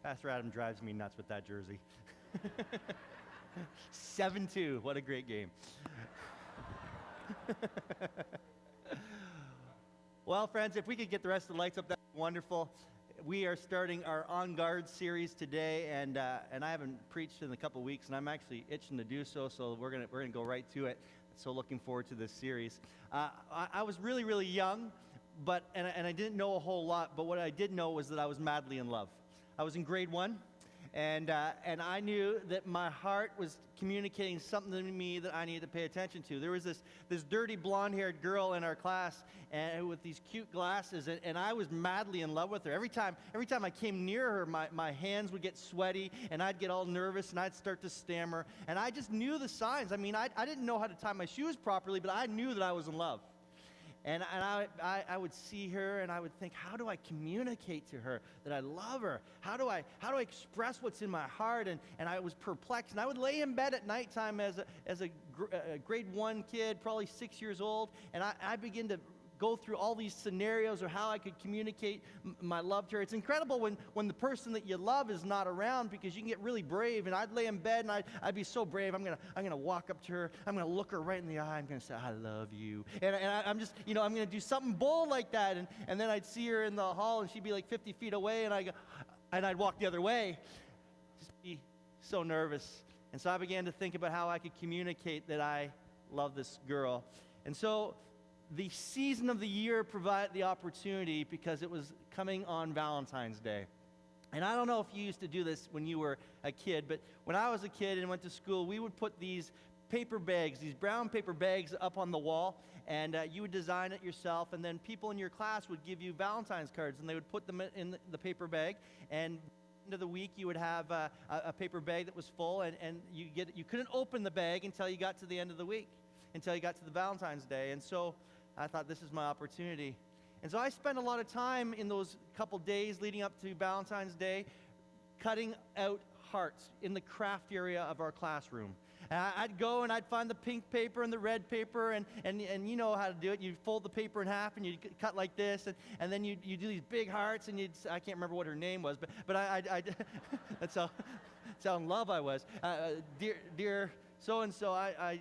Pastor Adam drives me nuts with that jersey. 7-2, what a great game. Well, friends, if we could get the rest of the lights up, that'd be wonderful. We are starting our On Guard series today, and I haven't preached in a couple weeks, and I'm actually itching to do so. So we're gonna go right to it. So looking forward to this series. I was really young, but I didn't know a whole lot. But what I did know was that I was madly in love. I was in grade 1. And I knew that my heart was communicating something to me that I needed to pay attention to. There was this dirty blonde-haired girl in our class and with these cute glasses, and I was madly in love with her. Every time I came near her, my hands would get sweaty, and I'd get all nervous, and I'd start to stammer. And I just knew the signs. I mean, I didn't know how to tie my shoes properly, but I knew that I was in love. And I would see her, and I would think, how do I communicate to her that I love her? How do I express what's in my heart? And I was perplexed. And I would lay in bed at nighttime as a grade 1 kid, probably 6 years old, and I began to go through all these scenarios of how I could communicate my love to her. It's incredible when the person that you love is not around, because you can get really brave. And I'd lay in bed and I'd be so brave. I'm gonna walk up to her. I'm gonna look her right in the eye. I'm gonna say, I love you. And I'm just, I'm gonna do something bold like that. And then I'd see her in the hall, and she'd be like 50 feet away, and I'd walk the other way. Just be so nervous. And so I began to think about how I could communicate that I love this girl. And so the season of the year provided the opportunity, because it was coming on Valentine's Day. And I don't know if you used to do this when you were a kid, but when I was a kid and went to school, we would put these paper bags, these brown paper bags, up on the wall, and you would design it yourself, and then people in your class would give you Valentine's cards, and they would put them in the paper bag, and end of the week you would have a paper bag that was full, and you couldn't open the bag until you got to the end of the week, until you got to the Valentine's Day. And so I thought, this is my opportunity. And so I spent a lot of time in those couple days leading up to Valentine's Day cutting out hearts in the craft area of our classroom. And I'd go and I'd find the pink paper and the red paper, and you know how to do it. You'd fold the paper in half, and you'd cut like this, and then you do these big hearts, and I can't remember what her name was, but I that's how in love I was. Dear so-and-so, I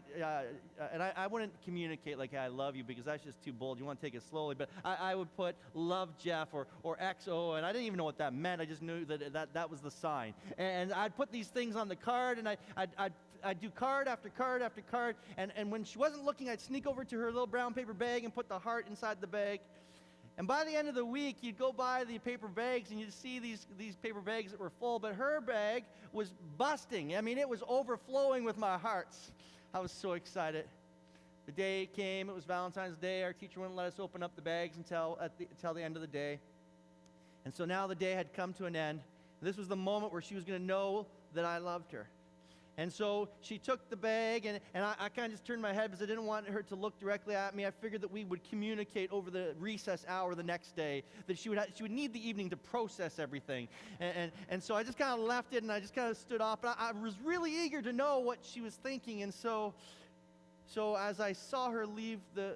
wouldn't communicate like, I love you, because that's just too bold. You want to take it slowly. But I would put love Jeff or XO, and I didn't even know what that meant. I just knew that was the sign. And I'd put these things on the card, and I'd do card after card after card. And when she wasn't looking, I'd sneak over to her little brown paper bag and put the heart inside the bag. And by the end of the week, you'd go by the paper bags, and you'd see these paper bags that were full, but her bag was busting. I mean, it was overflowing with my hearts. I was so excited. The day came. It was Valentine's Day. Our teacher wouldn't let us open up the bags until the end of the day. And so now the day had come to an end. This was the moment where she was going to know that I loved her. And so she took the bag, and I kind of just turned my head because I didn't want her to look directly at me. I figured that we would communicate over the recess hour the next day, that she would need the evening to process everything. And so I just kind of left it, and I just kind of stood off. But I was really eager to know what she was thinking. And so as I saw her leave the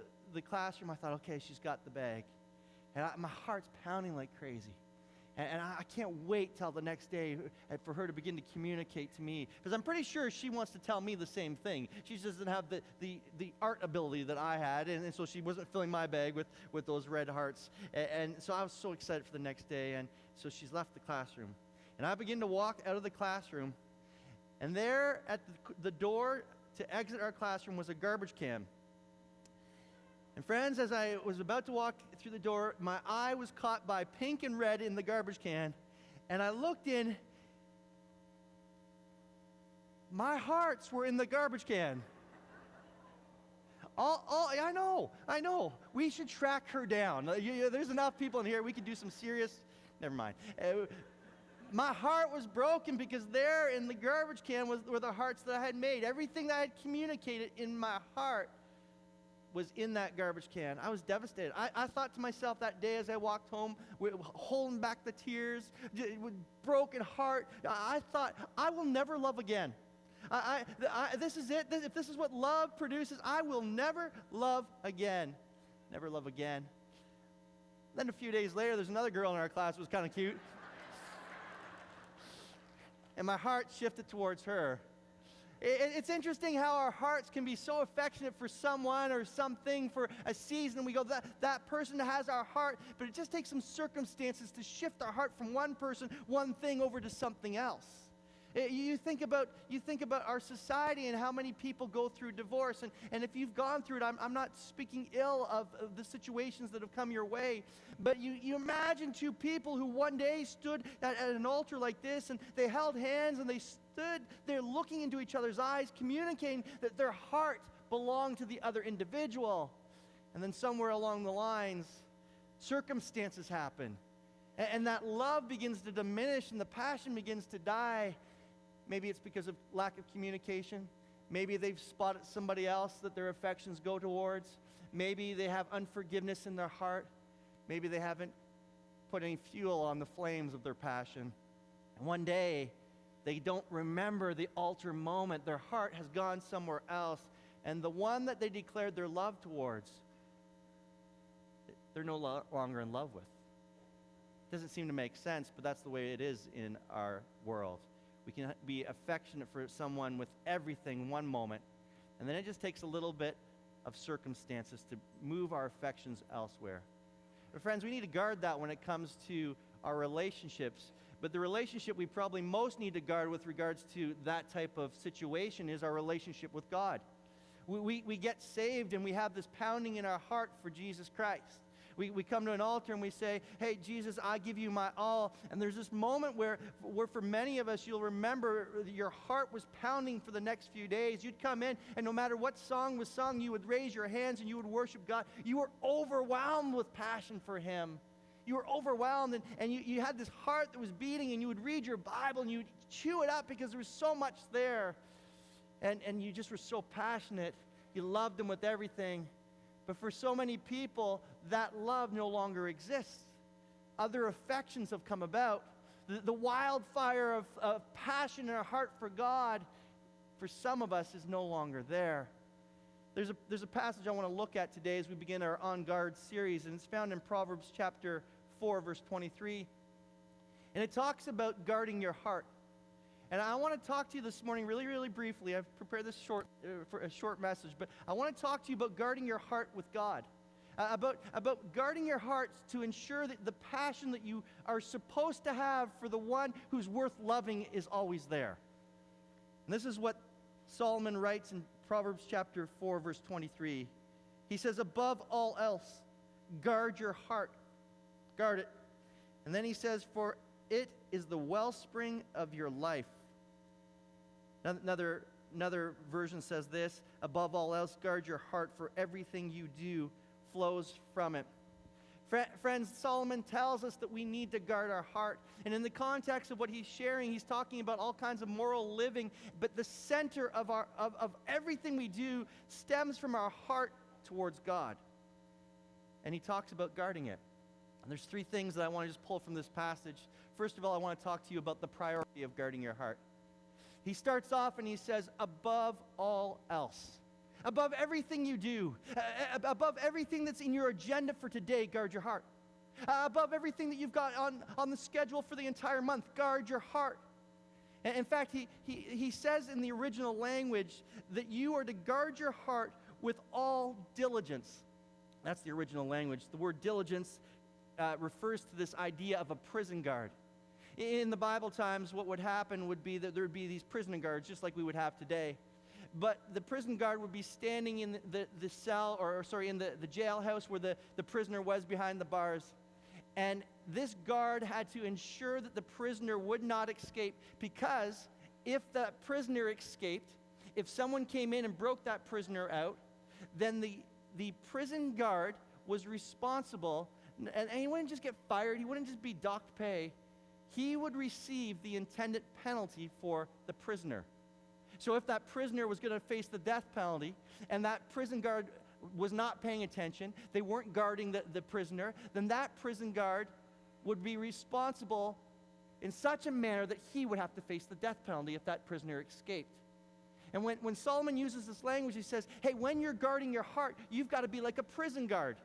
classroom, I thought, okay, she's got the bag. And my heart's pounding like crazy. And I can't wait till the next day for her to begin to communicate to me, because I'm pretty sure she wants to tell me the same thing. She just doesn't have the art ability that I had, and so she wasn't filling my bag with those red hearts. And so I was so excited for the next day, and so she's left the classroom. And I begin to walk out of the classroom, and there at the door to exit our classroom was a garbage can. And friends, as I was about to walk through the door, my eye was caught by pink and red in the garbage can. And I looked in. My hearts were in the garbage can. I know. We should track her down. There's enough people in here. We could do some serious, never mind. My heart was broken, because there in the garbage can were the hearts that I had made. Everything that I had communicated in my heart was in that garbage can. I was devastated. I thought to myself that day as I walked home, holding back the tears, with broken heart, I thought, I will never love again. This is it. If this is what love produces, I will never love again. Never love again. Then a few days later, there's another girl in our class who was kind of cute. and my heart shifted towards her. It's interesting how our hearts can be so affectionate for someone or something for a season, and we go, that person has our heart, but it just takes some circumstances to shift our heart from one person, one thing, over to something else. You think about our society and how many people go through divorce, and if you've gone through it, I'm not speaking ill of the situations that have come your way, but you imagine two people who one day stood at an altar like this, and they held hands, and they stood there looking into each other's eyes, communicating that their heart belonged to the other individual. And then somewhere along the lines, circumstances happen, and that love begins to diminish, and the passion begins to die. Maybe it's because of lack of communication. Maybe they've spotted somebody else that their affections go towards. Maybe they have unforgiveness in their heart. Maybe they haven't put any fuel on the flames of their passion. And one day, they don't remember the altar moment. Their heart has gone somewhere else. And the one that they declared their love towards, they're no longer in love with. Doesn't seem to make sense, but that's the way it is in our world. We can be affectionate for someone with everything one moment, and then it just takes a little bit of circumstances to move our affections elsewhere. But friends, we need to guard that when it comes to our relationships. But the relationship we probably most need to guard with regards to that type of situation is our relationship with God. We get saved, and we have this pounding in our heart for Jesus Christ. We come to an altar and we say, hey, Jesus, I give you my all. And there's this moment where for many of us, you'll remember your heart was pounding for the next few days. You'd come in, and no matter what song was sung, you would raise your hands and you would worship God. You were overwhelmed with passion for Him. You were overwhelmed, and you had this heart that was beating, and you would read your Bible and you would chew it up because there was so much there. And you just were so passionate. You loved Him with everything. But for so many people, that love no longer exists. Other affections have come about. The wildfire of passion in our heart for God, for some of us, is no longer there. There's a passage I want to look at today as we begin our On Guard series, and it's found in Proverbs chapter 4, verse 23. And it talks about guarding your heart. And I want to talk to you this morning really, really briefly. I've prepared this for a short message, but I want to talk to you about guarding your heart with God. About guarding your hearts to ensure that the passion that you are supposed to have for the one who's worth loving is always there. And this is what Solomon writes in Proverbs chapter 4, verse 23. He says, above all else, guard your heart. Guard it. And then he says, for it is the wellspring of your life. Another version says this, above all else, guard your heart, for everything you do flows from it. Friends, Solomon tells us that we need to guard our heart. And in the context of what he's sharing, he's talking about all kinds of moral living, but the center of everything we do stems from our heart towards God. And he talks about guarding it. And there's three things that I want to just pull from this passage. First of all, I want to talk to you about the priority of guarding your heart. He starts off and he says, above all else. Above everything you do, above everything that's in your agenda for today, guard your heart. Above everything that you've got on the schedule for the entire month, guard your heart. And in fact, he says in the original language that you are to guard your heart with all diligence. That's the original language. The word diligence refers to this idea of a prison guard. In the Bible times, what would happen would be that there would be these prison guards, just like we would have today. But the prison guard would be standing in the cell, in the jailhouse where the prisoner was behind the bars. And this guard had to ensure that the prisoner would not escape, because if that prisoner escaped, if someone came in and broke that prisoner out, then the prison guard was responsible, and he wouldn't just get fired, he wouldn't just be docked pay. He would receive the intended penalty for the prisoner. So if that prisoner was going to face the death penalty, and that prison guard was not paying attention, they weren't guarding the prisoner, then that prison guard would be responsible in such a manner that he would have to face the death penalty if that prisoner escaped. And when Solomon uses this language, he says, hey, when you're guarding your heart, you've got to be like a prison guard.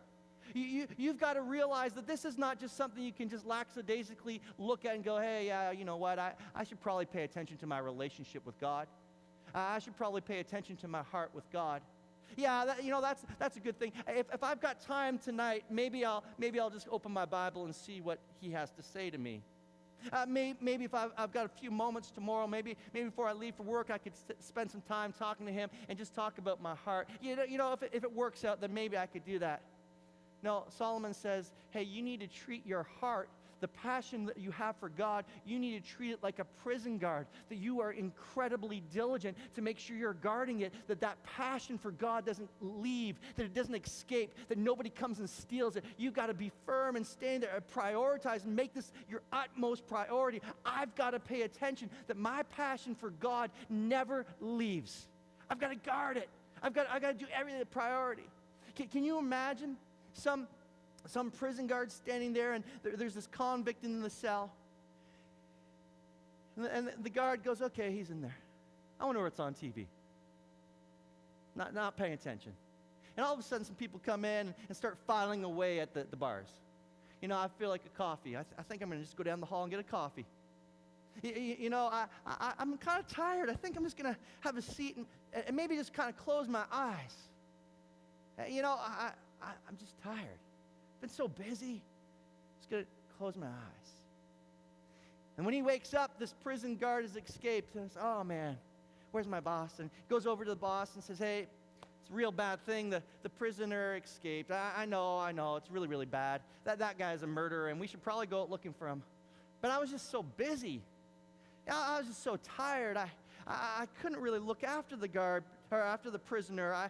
You've got to realize that this is not just something you can just lackadaisically look at and go, hey, yeah, you know what, I should probably pay attention to my relationship with God. I should probably pay attention to my heart with God. Yeah, that's a good thing. If I've got time tonight, maybe I'll just open my Bible and see what he has to say to me. Maybe if I've got a few moments tomorrow, maybe before I leave for work, I could spend some time talking to him and just talk about my heart. If it works out, then maybe I could do that. No, Solomon says, hey, you need to treat your heart, the passion that you have for God, you need to treat it like a prison guard, that you are incredibly diligent to make sure you're guarding it, that passion for God doesn't leave, that it doesn't escape, that nobody comes and steals it. You've got to be firm and stand there and prioritize and make this your utmost priority. I've got to pay attention that my passion for God never leaves. I've got to guard it. I've got to do everything a priority. Can you imagine some prison guard standing there, and there's this convict in the cell. And the guard goes, okay, he's in there. I wonder what's on TV. Not paying attention. And all of a sudden, some people come in and start filing away at the bars. I feel like a coffee. I think I'm going to just go down the hall and get a coffee. I'm kind of tired. I think I'm just going to have a seat and maybe just kind of close my eyes. I'm just tired. Been so busy. Just going to close my eyes. And when he wakes up, this prison guard has escaped. And says, oh, man, where's my boss? And goes over to the boss and says, hey, it's a real bad thing. The prisoner escaped. I know. It's really, really bad. That guy's a murderer, and we should probably go out looking for him. But I was just so busy. I was just so tired. I couldn't really look after the guard or after the prisoner. I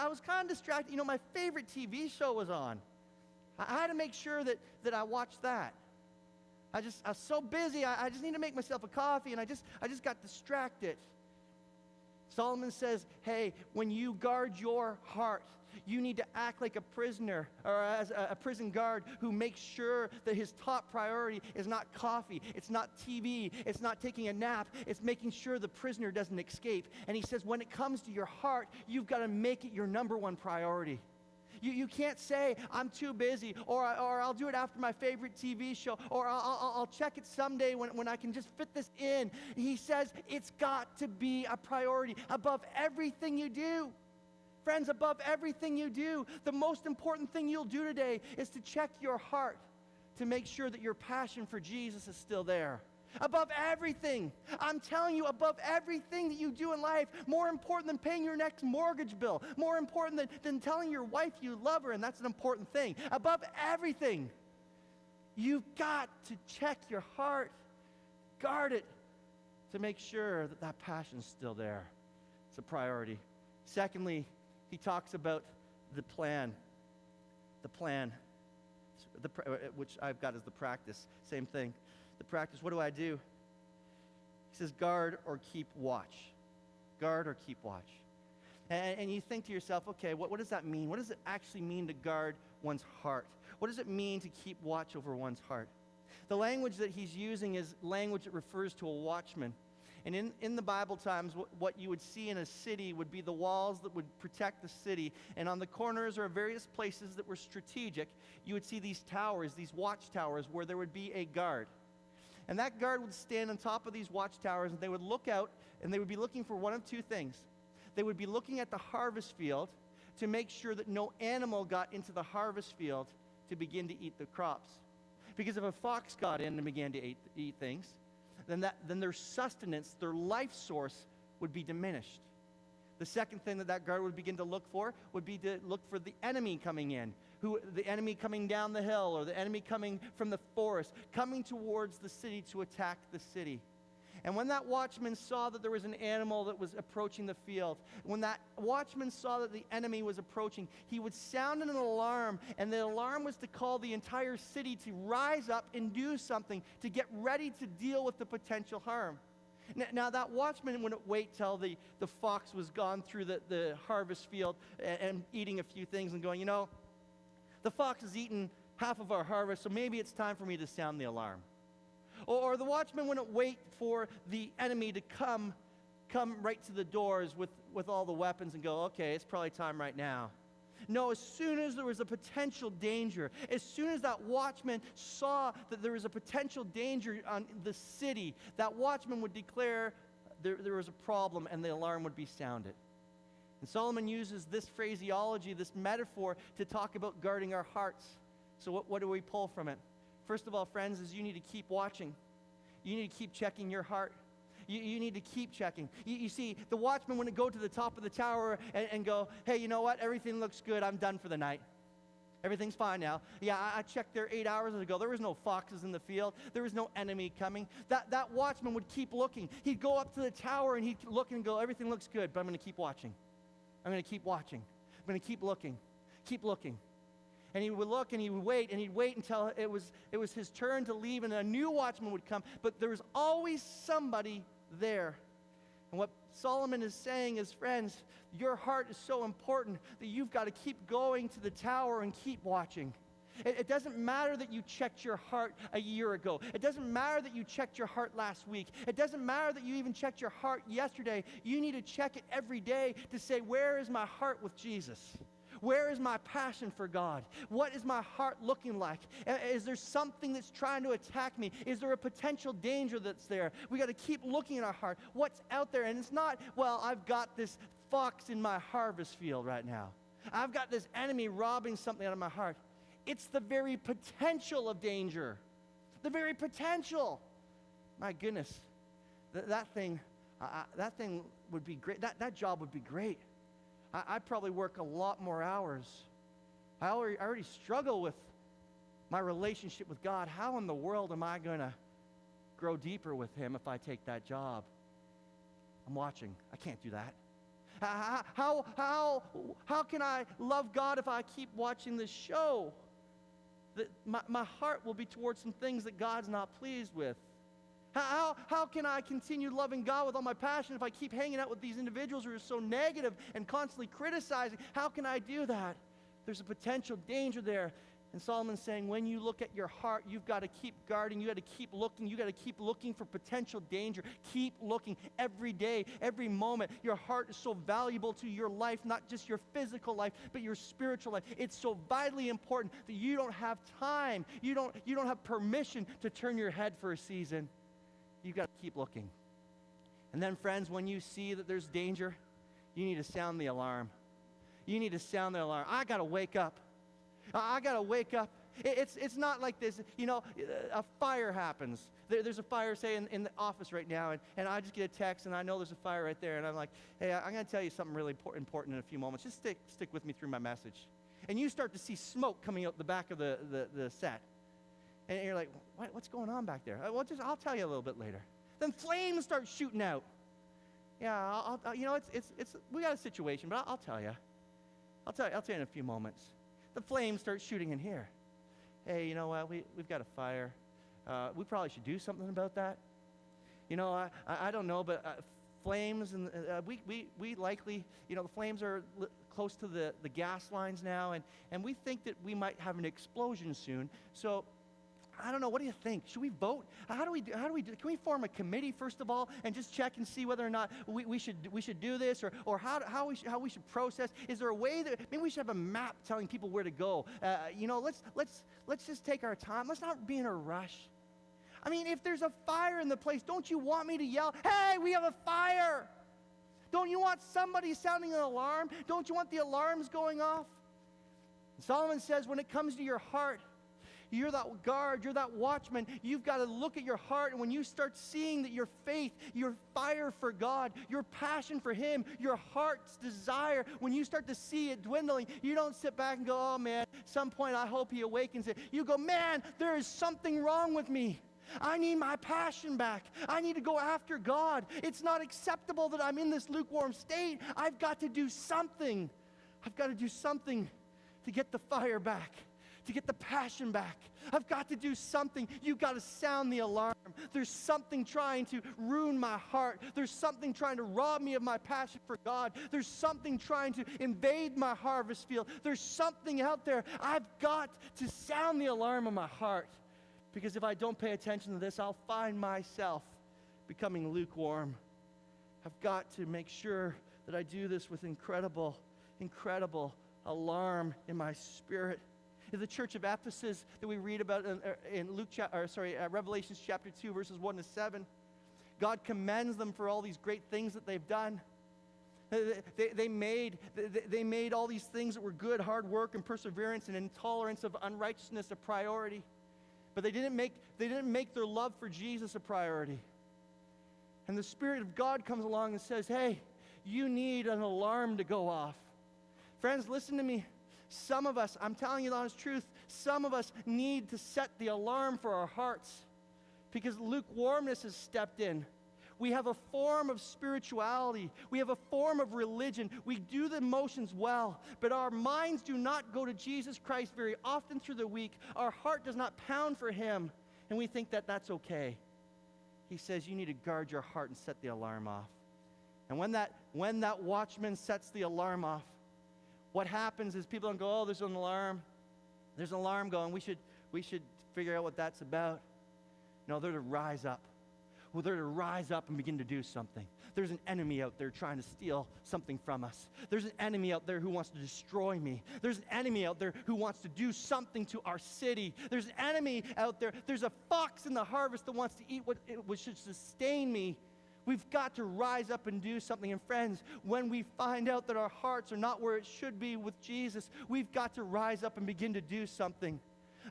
was kind of distracted. My favorite TV show was on. I had to make sure that I watched that. I was so busy. I just need to make myself a coffee, and I just got distracted. Solomon says, hey, when you guard your heart, you need to act like a prisoner or as a prison guard who makes sure that his top priority is not coffee, it's not TV, it's not taking a nap, it's making sure the prisoner doesn't escape. And he says when it comes to your heart, you've got to make it your number one priority. You can't say, I'm too busy, or I'll do it after my favorite TV show, or I'll check it someday when I can just fit this in. He says it's got to be a priority above everything you do. Friends, above everything you do, the most important thing you'll do today is to check your heart to make sure that your passion for Jesus is still there. Above everything. I'm telling you, above everything that you do in life, more important than paying your next mortgage bill, more important than telling your wife you love her, and that's an important thing. Above everything, you've got to check your heart, guard it, to make sure that passion's still there. It's a priority. Secondly, he talks about the plan. The plan, which I've got as the practice. Same thing. The practice, what do I do? He says, guard or keep watch. Guard or keep watch. And you think to yourself, okay, what does that mean? What does it actually mean to guard one's heart? What does it mean to keep watch over one's heart? The language that he's using is language that refers to a watchman. And in the Bible times, what you would see in a city would be the walls that would protect the city. And on the corners or various places that were strategic, you would see these towers, these watchtowers, where there would be a guard. And that guard would stand on top of these watchtowers, and they would look out, and they would be looking for one of two things. They would be looking at the harvest field to make sure that no animal got into the harvest field to begin to eat the crops. Because if a fox got in and began to eat things, then their sustenance, their life source would be diminished. The second thing that guard would begin to look for would be to look for the enemy coming in, the enemy coming down the hill, or the enemy coming from the forest, coming towards the city to attack the city. And when that watchman saw that there was an animal that was approaching the field, when that watchman saw that the enemy was approaching, he would sound an alarm, and the alarm was to call the entire city to rise up and do something, to get ready to deal with the potential harm. Now that watchman wouldn't wait till the fox was gone through the harvest field and eating a few things and going, the fox has eaten half of our harvest, so maybe it's time for me to sound the alarm. Or the watchman wouldn't wait for the enemy to come right to the doors with all the weapons and go, okay, it's probably time right now. No, as soon as there was a potential danger, as soon as that watchman saw that there was a potential danger on the city, that watchman would declare there was a problem and the alarm would be sounded. And Solomon uses this phraseology, this metaphor, to talk about guarding our hearts. So what do we pull from it? First of all, friends, is you need to keep watching. You need to keep checking your heart. You need to keep checking. You see, the watchman wouldn't go to the top of the tower and go, hey, you know what? Everything looks good. I'm done for the night. Everything's fine now. Yeah, I checked there 8 hours ago. There was no foxes in the field. There was no enemy coming. That watchman would keep looking. He'd go up to the tower and he'd look and go, everything looks good, but I'm going to keep watching. I'm going to keep watching. I'm going to keep looking. Keep looking. And he would look and he would wait, and he'd wait until it was his turn to leave, and a new watchman would come. But there was always somebody there. And what Solomon is saying is, friends, your heart is so important that you've got to keep going to the tower and keep watching. It doesn't matter that you checked your heart a year ago. It doesn't matter that you checked your heart last week. It doesn't matter that you even checked your heart yesterday. You need to check it every day to say, where is my heart with Jesus? Where is my passion for God? What is my heart looking like? Is there something that's trying to attack me? Is there a potential danger that's there? We got to keep looking at our heart. What's out there? And it's not, well, I've got this fox in my harvest field right now. I've got this enemy robbing something out of my heart. It's the very potential of danger. The very potential. My goodness. That thing would be great. That job would be great. I'd probably work a lot more hours. I already struggle with my relationship with God. How in the world am I going to grow deeper with Him if I take that job? I'm watching. I can't do that. How can I love God if I keep watching this show? My heart will be towards some things that God's not pleased with. How can I continue loving God with all my passion if I keep hanging out with these individuals who are so negative and constantly criticizing? How can I do that? There's a potential danger there. And Solomon's saying, when you look at your heart, you've got to keep guarding. You've got to keep looking. You've got to keep looking for potential danger. Keep looking every day, every moment. Your heart is so valuable to your life, not just your physical life, but your spiritual life. It's so vitally important that you don't have time. You don't have permission to turn your head for a season. You've got to keep looking. And then, friends, when you see that there's danger, you need to sound the alarm. You need to sound the alarm. I got to wake up. I got to wake up. It's not like this, a fire happens. There's a fire, say, in the office right now, and I just get a text, and I know there's a fire right there, and I'm like, hey, I'm going to tell you something really important in a few moments. Just stick with me through my message. And you start to see smoke coming out the back of the set. And you're like, what's going on back there? I'll tell you a little bit later. Then flames start shooting out. Yeah, we got a situation, but I'll tell you. I'll tell you in a few moments. The flames start shooting in here. Hey, you know what? We've got a fire. We probably should do something about that. I don't know, but flames, and we likely, the flames are close to the gas lines now, and we think that we might have an explosion soon. So I don't know. What do you think? Should we vote? How do we do? Can we form a committee first of all and just check and see whether or not we should do this, or how we should process? Is there a way that maybe we should have a map telling people where to go? Let's just take our time. Let's not be in a rush. I mean, if there's a fire in the place, don't you want me to yell, "Hey, we have a fire"? Don't you want somebody sounding an alarm? Don't you want the alarms going off? And Solomon says, when it comes to your heart, you're that guard, you're that watchman. You've got to look at your heart, and when you start seeing that your faith, your fire for God, your passion for Him, your heart's desire, when you start to see it dwindling, you don't sit back and go, oh man, at some point I hope He awakens it. You go, man, there is something wrong with me. I need my passion back. I need to go after God. It's not acceptable that I'm in this lukewarm state. I've got to do something. I've got to do something to get the fire back, to get the passion back. I've got to do something. You've got to sound the alarm. There's something trying to ruin my heart. There's something trying to rob me of my passion for God. There's something trying to invade my harvest field. There's something out there. I've got to sound the alarm of my heart, because if I don't pay attention to this, I'll find myself becoming lukewarm. I've got to make sure that I do this with incredible alarm in my spirit. In the church of Ephesus that we read about in Revelation chapter 2, verses 1 to 7, God commends them for all these great things that they've done. They made all these things that were good, hard work and perseverance and intolerance of unrighteousness a priority. But they didn't make their love for Jesus a priority. And the Spirit of God comes along and says, hey, you need an alarm to go off. Friends, listen to me. Some of us, I'm telling you the honest truth, some of us need to set the alarm for our hearts because lukewarmness has stepped in. We have a form of spirituality. We have a form of religion. We do the motions well, but our minds do not go to Jesus Christ very often through the week. Our heart does not pound for Him, and we think that that's okay. He says you need to guard your heart and set the alarm off. And when that watchman sets the alarm off, what happens is people don't go, oh, there's an alarm. There's an alarm going. We should figure out what that's about. No, they're to rise up. Well, they're to rise up and begin to do something. There's an enemy out there trying to steal something from us. There's an enemy out there who wants to destroy me. There's an enemy out there who wants to do something to our city. There's an enemy out there. There's a fox in the harvest that wants to eat what should sustain me. We've got to rise up and do something. And friends, when we find out that our hearts are not where it should be with Jesus, we've got to rise up and begin to do something.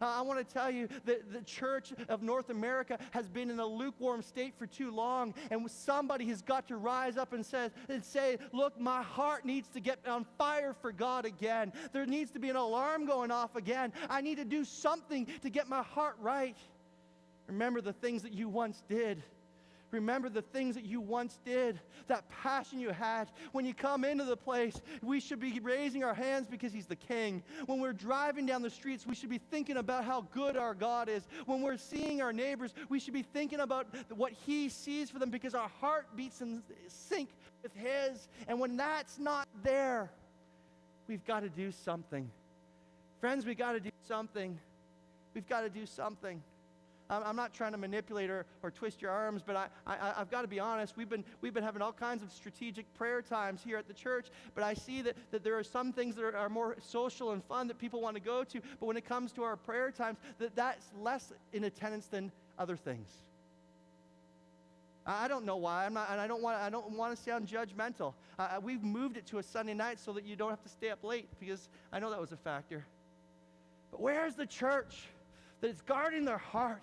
I want to tell you that the church of North America has been in a lukewarm state for too long, and somebody has got to rise up and say, look, my heart needs to get on fire for God again. There needs to be an alarm going off again. I need to do something to get my heart right. Remember the things that you once did. Remember the things that you once did, that passion you had. When you come into the place, we should be raising our hands because He's the King. When we're driving down the streets, we should be thinking about how good our God is. When we're seeing our neighbors, we should be thinking about what He sees for them because our heart beats in sync with His. And when that's not there, we've got to do something. Friends, we've got to do something. We've got to do something. I'm not trying to manipulate or twist your arms, but I've got to be honest. We've been having all kinds of strategic prayer times here at the church, but I see that there are some things that are more social and fun that people want to go to, but when it comes to our prayer times, that's less in attendance than other things. I don't know why. I don't want to sound judgmental. We've moved it to a Sunday night so that you don't have to stay up late because I know that was a factor. But where's the church that is guarding their heart?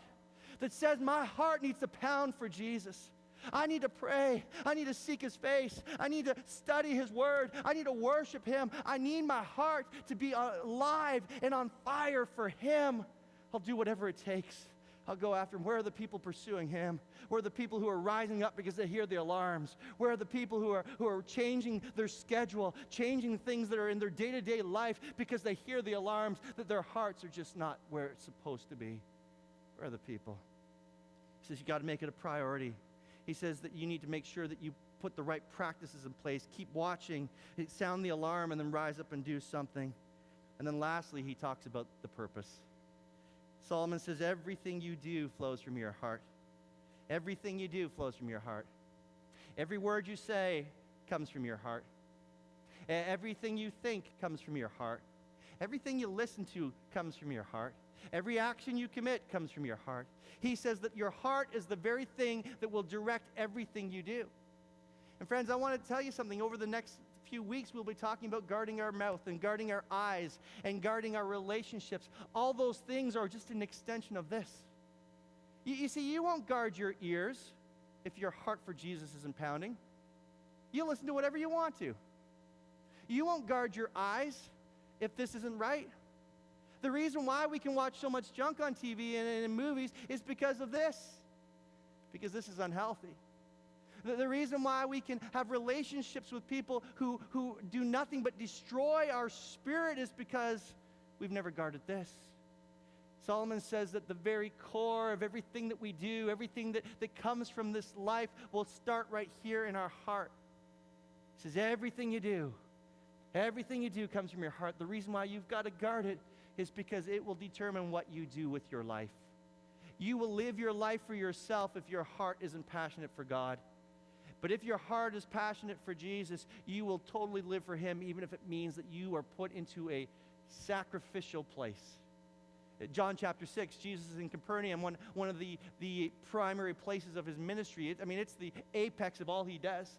That says my heart needs to pound for Jesus. I need to pray. I need to seek His face. I need to study His Word. I need to worship Him. I need my heart to be alive and on fire for Him. I'll do whatever it takes. I'll go after Him. Where are the people pursuing Him? Where are the people who are rising up because they hear the alarms? Where are the people who are changing their schedule, changing things that are in their day-to-day life because they hear the alarms that their hearts are just not where it's supposed to be? Where are the people? He says you got to make it a priority. He says that you need to make sure that you put the right practices in place. Keep watching, sound the alarm, and then rise up and do something. And then lastly, he talks about the purpose. Solomon says everything you do flows from your heart. Everything you do flows from your heart. Every word you say comes from your heart. Everything you think comes from your heart. Everything you listen to comes from your heart. Every action you commit comes from your heart. He says that your heart is the very thing that will direct everything you do. And friends, I want to tell you something. Over the next few weeks, we'll be talking about guarding our mouth and guarding our eyes and guarding our relationships. All those things are just an extension of this. You see, you won't guard your ears if your heart for Jesus isn't pounding. You'll listen to whatever you want to. You won't guard your eyes if this isn't right. The reason why we can watch so much junk on TV and in movies is because of this. Because this is unhealthy. The reason why we can have relationships with people who do nothing but destroy our spirit is because we've never guarded this. Solomon says that the very core of everything that we do, everything that comes from this life will start right here in our heart. He says everything you do comes from your heart. The reason why you've got to guard it is because it will determine what you do with your life. You will live your life for yourself if your heart isn't passionate for God. But if your heart is passionate for Jesus, you will totally live for him, even if it means that you are put into a sacrificial place. John chapter 6, Jesus is in Capernaum, one of the primary places of his ministry. It's the apex of all he does.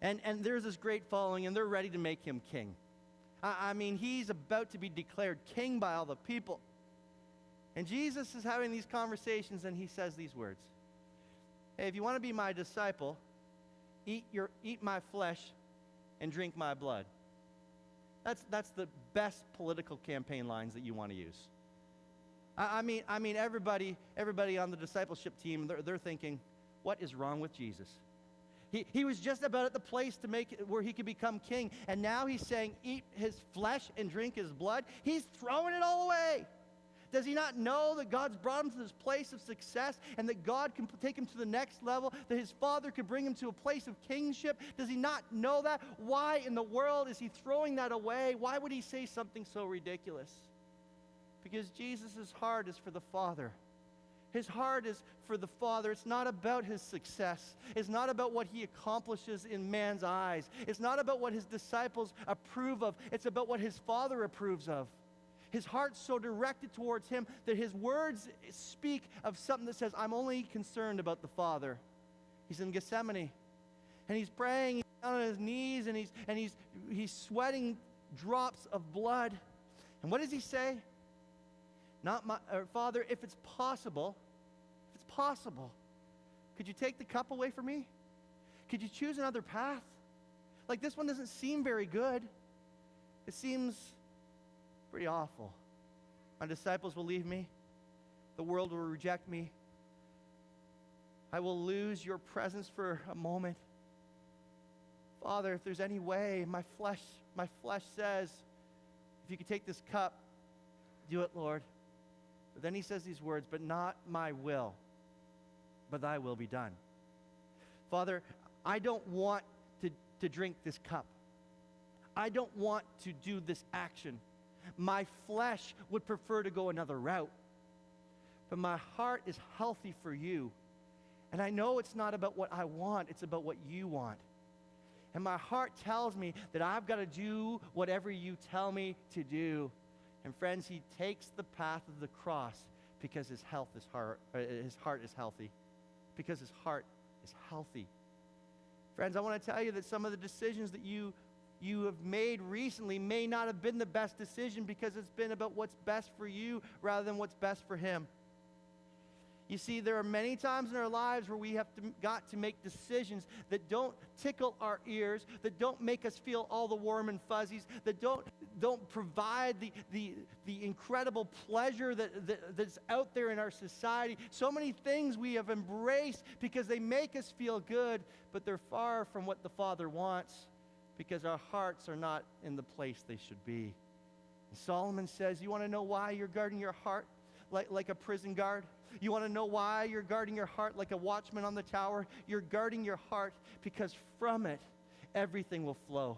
And there's this great following, and they're ready to make him king. He's about to be declared king by all the people. And Jesus is having these conversations, and he says these words. Hey, if you want to be my disciple, eat my flesh and drink my blood. That's the best political campaign lines that you want to use. Everybody on the discipleship team, they're thinking, what is wrong with Jesus? He was just about at the place to make it where he could become king, and now he's saying, eat his flesh and drink his blood. He's throwing it all away. Does he not know that God's brought him to this place of success and that God can take him to the next level, that his Father could bring him to a place of kingship? Does he not know that? Why in the world is he throwing that away? Why would he say something so ridiculous? Because Jesus' heart is for the Father. His heart is for the Father. It's not about his success. It's not about what he accomplishes in man's eyes. It's not about what his disciples approve of. It's about what his Father approves of. His heart's so directed towards him that his words speak of something that says, I'm only concerned about the Father. He's in Gethsemane, and he's praying, he's down on his knees, and he's sweating drops of blood. And what does he say? Father, if it's possible, could you take the cup away from me? Could you choose another path? Like, this one doesn't seem very good. It seems pretty awful. My disciples will leave me. The world will reject me. I will lose your presence for a moment. Father, if there's any way, my flesh says, if you could take this cup, do it, Lord. But then he says these words, but not my will, but thy will be done. Father, I don't want to drink this cup. I don't want to do this action. My flesh would prefer to go another route. But my heart is healthy for you. And I know it's not about what I want, it's about what you want. And my heart tells me that I've got to do whatever you tell me to do. And friends, he takes the path of the cross because his heart is healthy. Because his heart is healthy. Friends, I want to tell you that some of the decisions that you have made recently may not have been the best decision because it's been about what's best for you rather than what's best for him. You see, there are many times in our lives where we have got to make decisions that don't tickle our ears, that don't make us feel all the warm and fuzzies, that don't provide the incredible pleasure that's out there in our society. So many things we have embraced because they make us feel good, but they're far from what the Father wants because our hearts are not in the place they should be. And Solomon says, you want to know why you're guarding your heart like a prison guard? You want to know why you're guarding your heart like a watchman on the tower? You're guarding your heart because from it, everything will flow.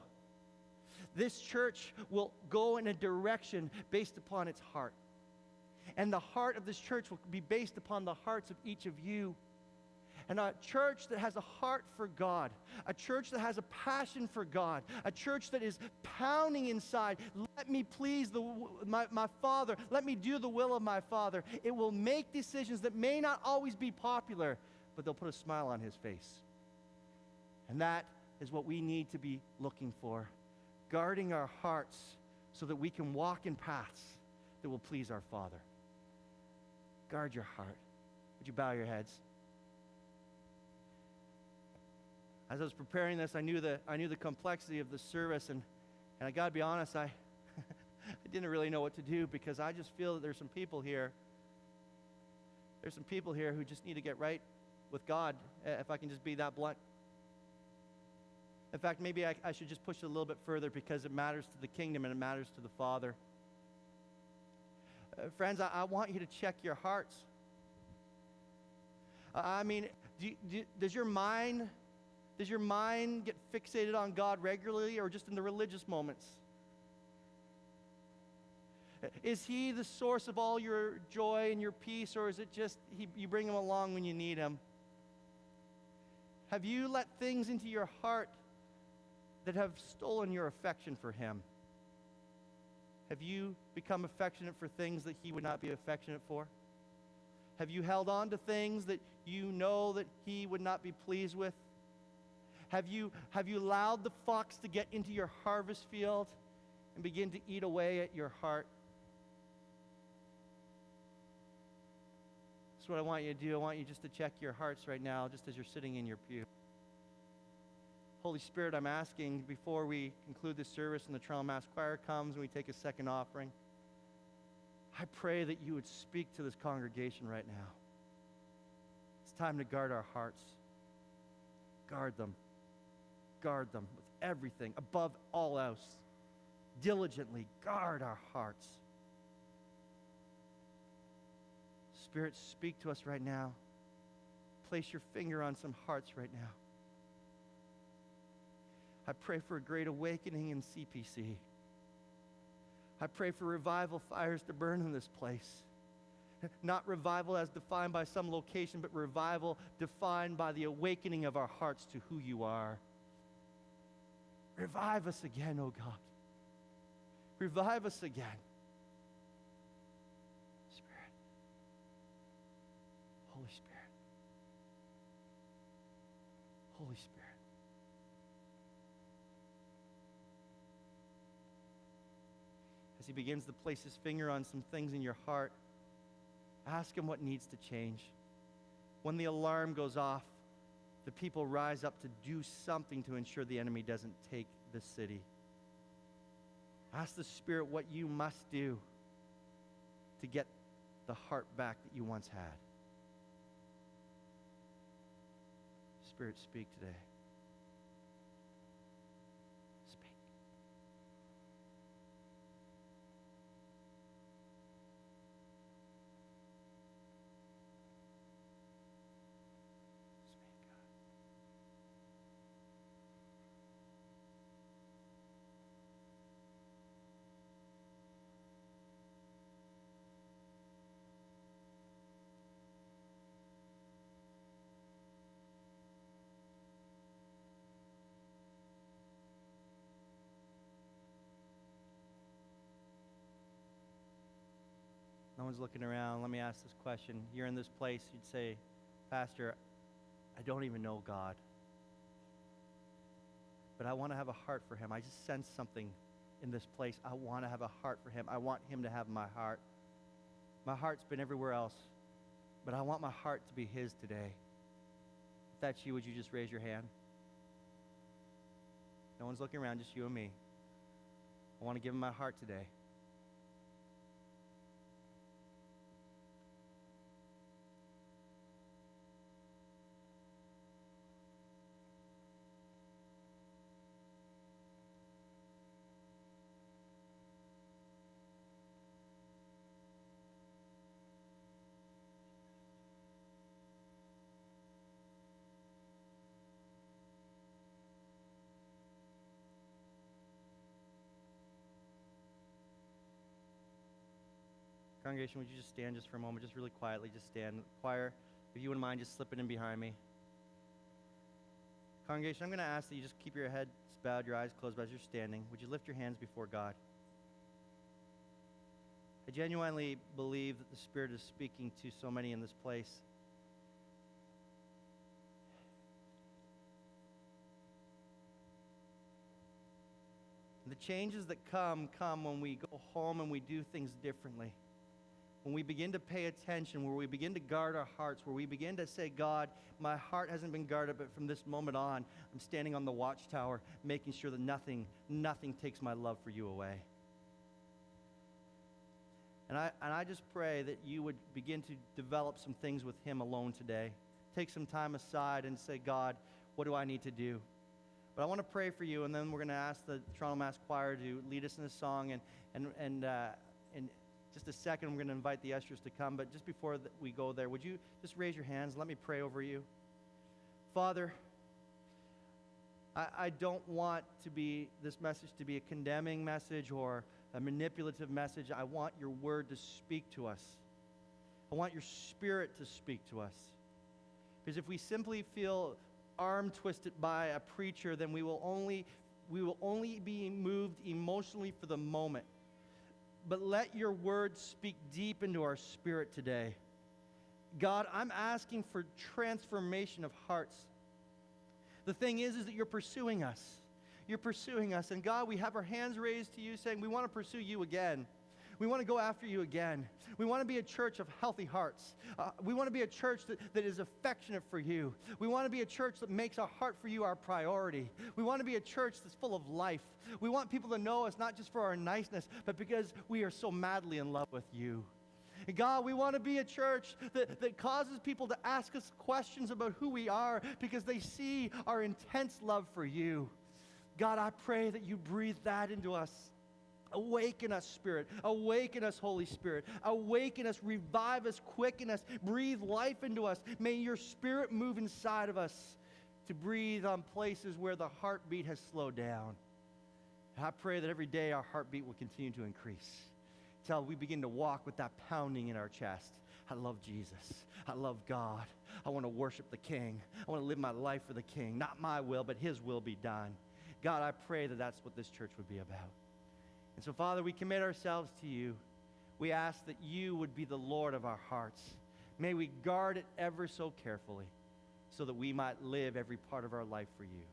This church will go in a direction based upon its heart. And the heart of this church will be based upon the hearts of each of you. And a church that has a heart for God, a church that has a passion for God, a church that is pounding inside, let me please my Father, let me do the will of my Father. It will make decisions that may not always be popular, but they'll put a smile on his face. And that is what we need to be looking for, guarding our hearts so that we can walk in paths that will please our Father. Guard your heart. Would you bow your heads? As I was preparing this, I knew the complexity of the service, and I got to be honest, I didn't really know what to do because I just feel that there's some people here. There's some people here who just need to get right with God, if I can just be that blunt. In fact, maybe I should just push it a little bit further because it matters to the kingdom and it matters to the Father. Friends, I want you to check your hearts. Does your mind get fixated on God regularly or just in the religious moments? Is he the source of all your joy and your peace, or is it just you bring him along when you need him? Have you let things into your heart that have stolen your affection for him? Have you become affectionate for things that he would not be affectionate for? Have you held on to things that you know that he would not be pleased with? Have you allowed the fox to get into your harvest field and begin to eat away at your heart? That's what I want you to do. I want you just to check your hearts right now, just as you're sitting in your pew. Holy Spirit, I'm asking before we conclude this service and the Toronto Mass Choir comes and we take a second offering, I pray that you would speak to this congregation right now. It's time to guard our hearts. Guard them. Guard them with everything, above all else. Diligently guard our hearts. Spirit, speak to us right now. Place your finger on some hearts right now. I pray for a great awakening in CPC. I pray for revival fires to burn in this place. Not revival as defined by some location, but revival defined by the awakening of our hearts to who you are. Revive us again, oh God. Revive us again. Spirit. Holy Spirit. Holy Spirit. As he begins to place his finger on some things in your heart, ask him what needs to change. When the alarm goes off, the people rise up to do something to ensure the enemy doesn't take the city. Ask the Spirit what you must do to get the heart back that you once had. Spirit, speak today. Speak. No one's looking around. Let me ask this question. You're in this place, you'd say, Pastor, I don't even know God, but I want to have a heart for him. I just sense something in this place. I want to have a heart for him. I want him to have my heart. My heart's been everywhere else, but I want my heart to be his today. If that's you, would you just raise your hand? No one's looking around, just you and me. I want to give him my heart today. Congregation, would you just stand just for a moment, just really quietly, just stand. Choir, if you wouldn't mind just slipping in behind me. Congregation, I'm going to ask that you just keep your heads bowed, your eyes closed as you're standing. Would you lift your hands before God? I genuinely believe that the Spirit is speaking to so many in this place. The changes that come when we go home and we do things differently. When we begin to pay attention, where we begin to guard our hearts, where we begin to say, God, my heart hasn't been guarded, but from this moment on, I'm standing on the watchtower, making sure that nothing takes my love for you away. And I just pray that you would begin to develop some things with him alone today. Take some time aside and say, God, what do I need to do? But I want to pray for you, and then we're going to ask the Toronto Mass Choir to lead us in a song, and just a second, we're going to invite the ushers to come. But just before we go there, would you just raise your hands? Let me pray over you. Father, I don't want this message to be a condemning message or a manipulative message. I want your word to speak to us. I want your Spirit to speak to us. Because if we simply feel arm twisted by a preacher, then we will only be moved emotionally for the moment. But let your word speak deep into our spirit today. God, I'm asking for transformation of hearts. The thing is that you're pursuing us. You're pursuing us. And God, we have our hands raised to you saying we want to pursue you again. We want to go after you again. We want to be a church of healthy hearts. We want to be a church that is affectionate for you. We want to be a church that makes our heart for you our priority. We want to be a church that's full of life. We want people to know us not just for our niceness, but because we are so madly in love with you. And God, we want to be a church that causes people to ask us questions about who we are because they see our intense love for you. God, I pray that you breathe that into us. Awaken us, Spirit. Awaken us, Holy Spirit. Awaken us, revive us, quicken us, breathe life into us. May your Spirit move inside of us to breathe on places where the heartbeat has slowed down. And I pray that every day our heartbeat will continue to increase until we begin to walk with that pounding in our chest. I love Jesus. I love God. I want to worship the King. I want to live my life for the King. Not my will, but his will be done. God, I pray that that's what this church would be about. And so, Father, we commit ourselves to you. We ask that you would be the Lord of our hearts. May we guard it ever so carefully so that we might live every part of our life for you.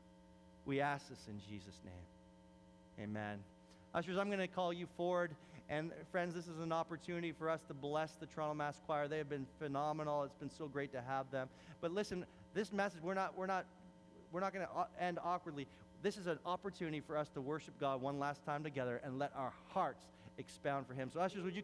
We ask this in Jesus' name. Amen. Ushers, I'm going to call you forward. And friends, this is an opportunity for us to bless the Toronto Mass Choir. They have been phenomenal. It's been so great to have them. But listen, this message, we're not going to end awkwardly. This is an opportunity for us to worship God one last time together and let our hearts expound for him. So ushers, would you come?